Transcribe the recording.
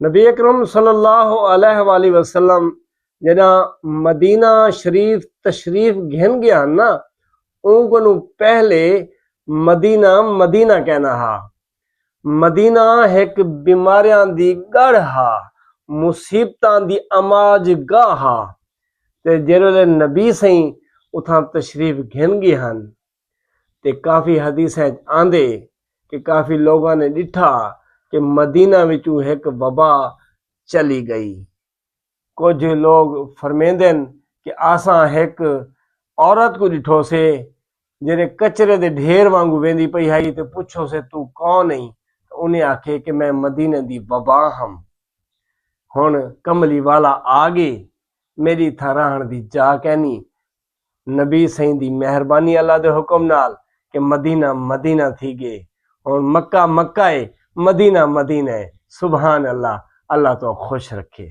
नबी अकरम सल्लल्लाहु अलैहि वसल्लम जना मदीना शरीफ तशरीफ घिन गया ना, उनको पहले मदीना मदीना कहना हा। मदीना एक बीमारियां दी गढ़ हा, मुसीबतां दी अमाज गाह हा। ते जेरे नबी सही उथा तशरीफ घिन गए हन ते काफी हदीस आंदे कि काफी लोगों ने डिठा कि मदीना विचू एक वबा चली गई। कुछ लोग फरमेंदन कि आसा एक औरत को डिठो से जेरे कचरे दे ढेर वांगू वेंदी पई आई ते पुछो से तू कौन है, तो उन्हें आखे कि मैं मदीने दी वबा हम। हुण कमली वाला आ गए, मेरी था रहण दी जा कहनी। नबी सही दी मेहरबानी अल्लाह दे हुक्म नाल कि मदीना मदीना थी गए। हुण मक्का मक्का है, मदीना मदीना है। सुभान अल्लाह, अल्लाह तो खुश रखे।